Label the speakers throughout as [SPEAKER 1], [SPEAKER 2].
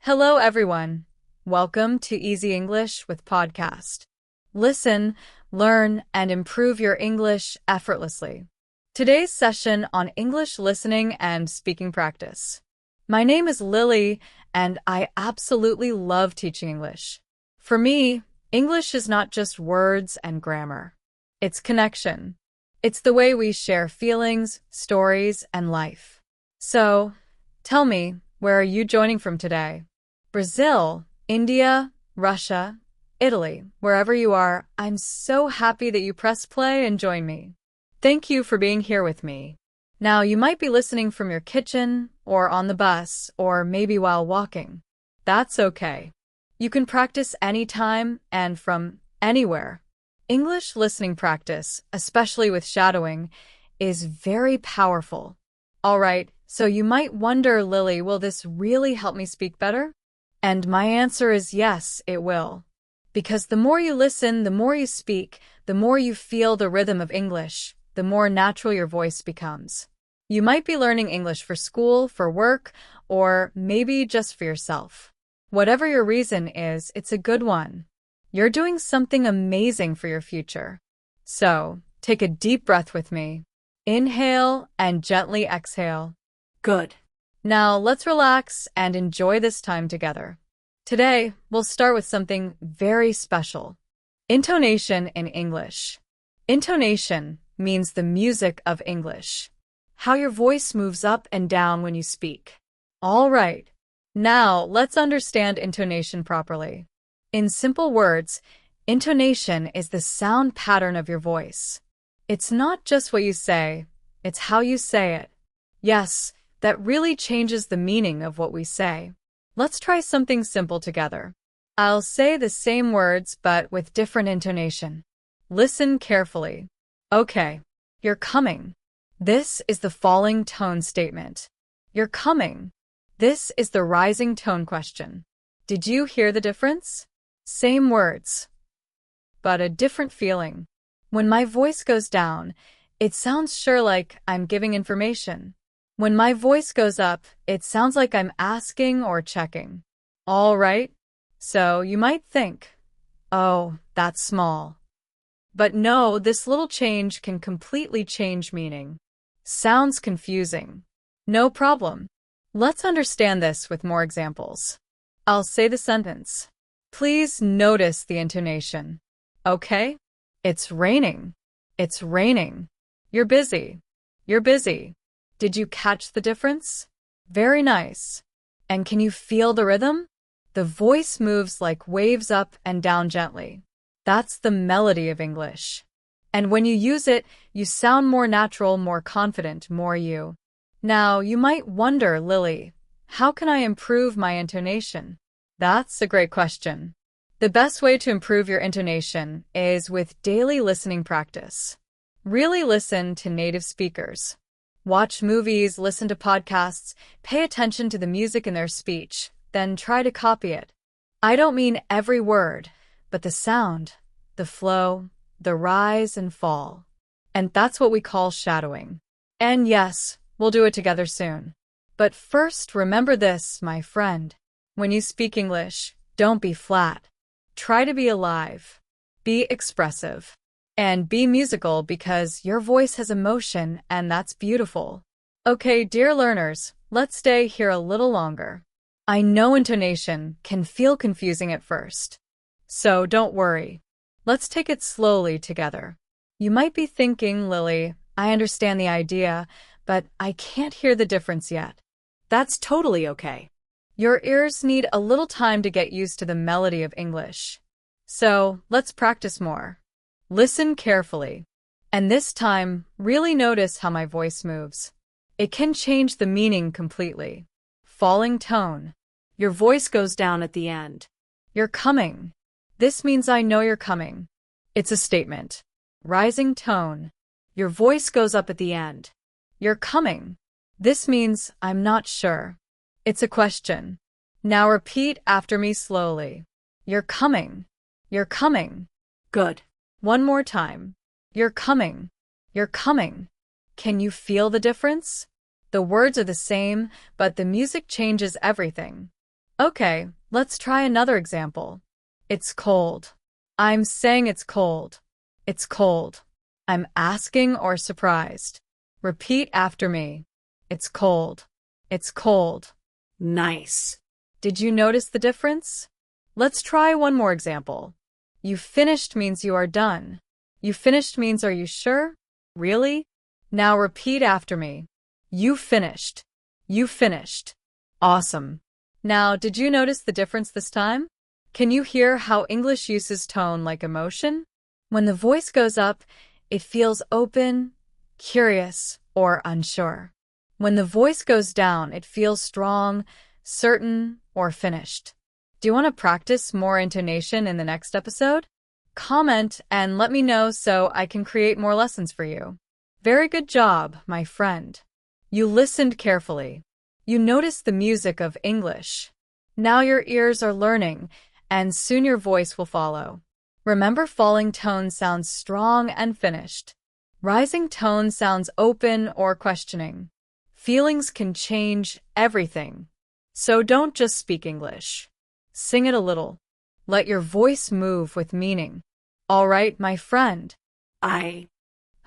[SPEAKER 1] Hello, everyone. Welcome to Easy English with Podcast. Listen, learn, and improve your English effortlessly. Today's session on English listening and speaking practice. My name is Lily, and I absolutely love teaching English. For me, English is not just words and grammar. It's connection. It's the way we share feelings, stories, and life. So, tell me, where are you joining from today? Brazil, India, Russia, Italy, wherever you are, I'm so happy that you pressed play and joined me. Thank you for being here with me. Now, you might be listening from your kitchen, or on the bus, or maybe while walking. That's okay. You can practice anytime and from anywhere. English listening practice, especially with shadowing, is very powerful. All right, so you might wonder, Lily, will this really help me speak better? And my answer is yes, it will. Because the more you listen, the more you speak, the more you feel the rhythm of English, the more natural your voice becomes. You might be learning English for school, for work, or maybe just for yourself. Whatever your reason is, it's a good one. You're doing something amazing for your future. So, take a deep breath with me. Inhale and gently exhale. Good. Now, let's relax and enjoy this time together. Today, we'll start with something very special. Intonation in English. Intonation means the music of English. How your voice moves up and down when you speak. All right. Now, let's understand intonation properly. In simple words, intonation is the sound pattern of your voice. It's not just what you say, it's how you say it. Yes, that really changes the meaning of what we say. Let's try something simple together. I'll say the same words but with different intonation. Listen carefully. Okay, you're coming. This is the falling tone statement. You're coming. This is the rising tone question. Did you hear the difference? Same words, but a different feeling. When my voice goes down, it sounds sure like I'm giving information. When my voice goes up, it sounds like I'm asking or checking. All right? So you might think, oh, that's small. But no, this little change can completely change meaning. Sounds confusing. No problem. Let's understand this with more examples. I'll say the sentence. Please notice the intonation. Okay? It's raining. It's raining. You're busy. You're busy. Did you catch the difference? Very nice. And can you feel the rhythm? The voice moves like waves up and down gently. That's the melody of English. And when you use it, you sound more natural, more confident, more you. Now, you might wonder, Lily, how can I improve my intonation? That's a great question. The best way to improve your intonation is with daily listening practice. Really listen to native speakers. Watch movies, listen to podcasts, pay attention to the music in their speech, then try to copy it. I don't mean every word, but the sound, the flow, the rise and fall. And that's what we call shadowing. And yes, we'll do it together soon. But first, remember this, my friend. When you speak English, don't be flat. Try to be alive. Be expressive. And be musical because your voice has emotion and that's beautiful. Okay, dear learners, let's stay here a little longer. I know intonation can feel confusing at first. So don't worry. Let's take it slowly together. You might be thinking, Lily, I understand the idea, but I can't hear the difference yet. That's totally okay. Your ears need a little time to get used to the melody of English. So let's practice more. Listen carefully. And this time, really notice how my voice moves. It can change the meaning completely. Falling tone. Your voice goes down at the end. You're coming. This means I know you're coming. It's a statement. Rising tone. Your voice goes up at the end. You're coming. This means I'm not sure. It's a question. Now repeat after me slowly. You're coming. You're coming. Good. One more time. You're coming. You're coming. Can you feel the difference? The words are the same, but the music changes everything. Okay, let's try another example. It's cold. I'm saying it's cold. It's cold. I'm asking or surprised. Repeat after me. It's cold. It's cold.
[SPEAKER 2] Nice.
[SPEAKER 1] Did you notice the difference? Let's try one more example. You finished means you are done. You finished means are you sure? Really? Now repeat after me. You finished. You finished. Awesome. Now, did you notice the difference this time? Can you hear how English uses tone like emotion? When the voice goes up, it feels open, curious, or unsure. When the voice goes down, it feels strong, certain, or finished. Do you want to practice more intonation in the next episode? Comment and let me know so I can create more lessons for you. Very good job, my friend. You listened carefully. You noticed the music of English. Now your ears are learning, and soon your voice will follow. Remember, falling tone sounds strong and finished. Rising tone sounds open or questioning. Feelings can change everything. So don't just speak English. Sing it a little. Let your voice move with meaning. All right, my friend.
[SPEAKER 2] I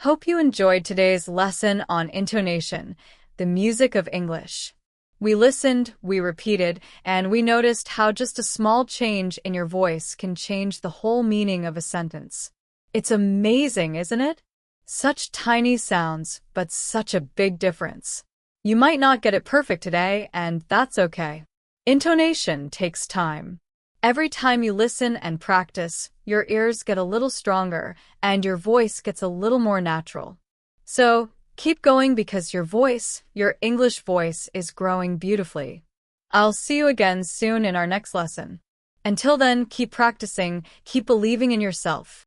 [SPEAKER 1] Hope you enjoyed today's lesson on intonation, the music of English. We listened, we repeated, and we noticed how just a small change in your voice can change the whole meaning of a sentence. It's amazing, isn't it? Such tiny sounds, but such a big difference. You might not get it perfect today, and that's okay. Intonation takes time. Every time you listen and practice, your ears get a little stronger and your voice gets a little more natural. So, keep going because your English voice is growing beautifully. I'll see you again soon in our next lesson. Until then, keep practicing, keep believing in yourself.